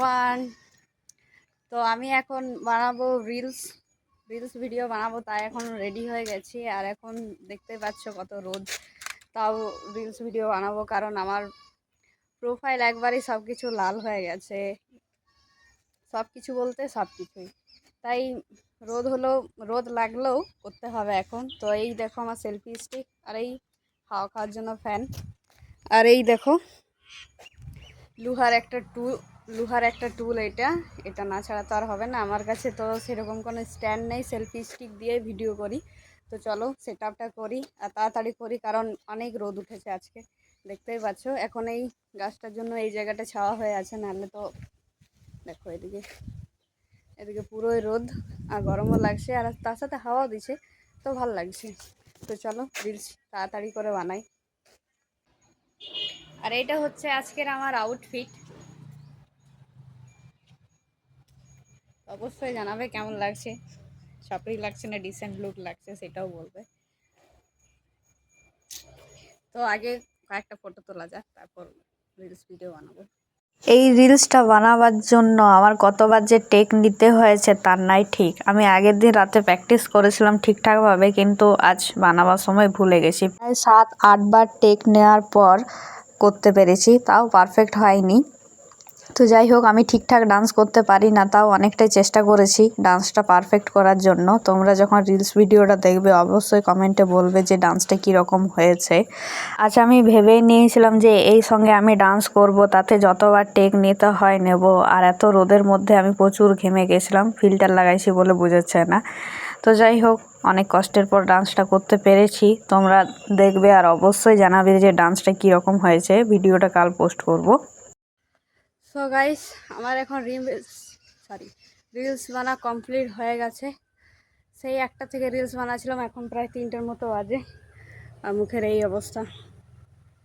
Everyone. তো আমি এখন বানাবো রিলস ভিডিও বানাবো, তাই এখন রেডি হয়ে গেছি। আর এখন দেখতে পাচ্ছ কত রোদ, তাও রিলস ভিডিও বানাবো, কারণ আমার প্রোফাইল একবারই সব কিছু লাল হয়ে গেছে। সব কিছু বলতে সব কিছুই, তাই রোদ লাগলেও করতে হবে এখন। তো এই দেখো আমার সেলফি স্টিক, আর এই হাওয়া খাওয়ার জন্য ফ্যান, আর এই দেখো লুহার একটা টুল। এটা না ছাড়া তো আর হবে না। আমার কাছে তো সেরকম কোনো স্ট্যান্ড নেই, সেলফি স্টিক দিয়ে ভিডিও করি। তো চলো সেট আপটা করি, আর তাড়াতাড়ি করি, কারণ অনেক রোদ উঠেছে আজকে। দেখতেই পাচ্ছ এখন এই গাছটার জন্য এই জায়গাটা ছাওয়া হয়ে আছে, নাহলে তো দেখো এদিকে এদিকে পুরোই রোদ, আর গরমও লাগছে, আর তার সাথে হাওয়াও দিচ্ছে, তো ভাল লাগছে। তো চলো রিলস তাড়াতাড়ি করে বানাই। আর এইটা হচ্ছে আজকের আমার আউটফিট। অবশ্যই জানাবে কেমন লাগছে, সাপড়ি লাগছে না ডিসেন্ট লুক লাগছে, সেটাও বলবে। তো আগে কয়েকটা ফটো তোলা যাক, তারপর রিলস ভিডিও বানাবো। এই রিলসটা বানাবার জন্য আমার কতবার যে টেক নিতে হয়েছে তার নাই ঠিক। আমি আগের দিন রাতে প্র্যাকটিস করেছিলাম ঠিকঠাকভাবে, কিন্তু আজ বানাবার সময় ভুলে গেছি। প্রায় 7-8 বার টেক নেওয়ার পর করতে পেরেছি, তাও পারফেক্ট হয়নি। তো যাই হোক, আমি ঠিকঠাক ডান্স করতে পারি না, তাও অনেকটাই চেষ্টা করেছি ডান্সটা পারফেক্ট করার জন্য। তোমরা যখন রিলস ভিডিওটা দেখবে অবশ্যই কমেন্টে বলবে যে ডান্সটা কীরকম হয়েছে। আচ্ছা, আমি ভেবেই নিয়েছিলাম যে এই সঙ্গে আমি ডান্স করব, তাতে যতবার টেক নিতে হয় নেব। আর এত রোদের মধ্যে আমি প্রচুর ঘেমে গেছিলাম, ফিল্টার লাগাইছি বলে বোঝাচ্ছে না। তো যাই হোক, অনেক কষ্টের পর ডান্সটা করতে পেরেছি। তোমরা দেখবে আর অবশ্যই জানাবে যে ডান্সটা কীরকম হয়েছে। ভিডিওটা কাল পোস্ট করব। সো গাইস, আমার এখন রিলস বানা কমপ্লিট হয়ে গেছে। সেই একটা থেকে রিলস বানাচ্ছিলাম, এখন প্রায় 3টের মতো বাজে, আর মুখের এই অবস্থা,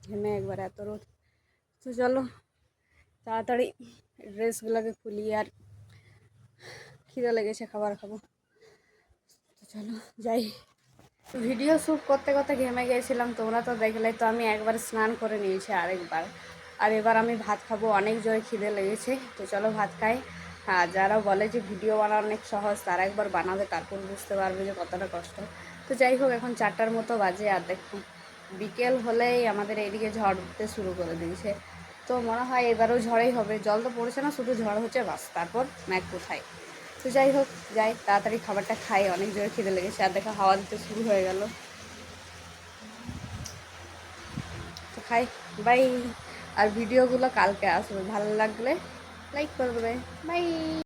ঘেমে একবার এত রোদ। তো চলো তাড়াতাড়ি ড্রেসগুলোকে খুলি, আর খিদে লেগেছে, খাবার খাবো। তো চলো যাই। ভিডিও শ্যুট করতে করতে ঘেমে গিয়েছিলাম, তোমরা তো দেখলে। তো আমি একবার স্নান করে নিয়েছি আরেকবার, আর এবার আমি ভাত খাবো, অনেক জোরে খিদে লেগেছে। তো চলো ভাত খাই। আর যারা বলে যে ভিডিও বানানো অনেক সহজ, তারা একবার বানাবে, তারপর বুঝতে পারবে যে কতটা কষ্ট। তো যাই হোক, এখন 4টার মতো বাজে, আর দেখো বিকেল হলেই আমাদের এইদিকে ঝড় উঠতে শুরু করে দিয়েছে। তো মনে হয় এবারও ঝড়ই হবে। জল তো পড়ছে না, শুধু ঝড় হচ্ছে, বাস, তারপর ম্যাঘ কোথায়। তো যাই হোক, যাই তাড়াতাড়ি খাবারটা খাই, অনেক জোরে খিদে লেগেছে। আর দেখো হাওয়া দিতে শুরু হয়ে গেল, তো খাই। বাই। আর ভিডিওগুলো কালকে আসবে, ভালো লাগলে লাইক করবে। বাই।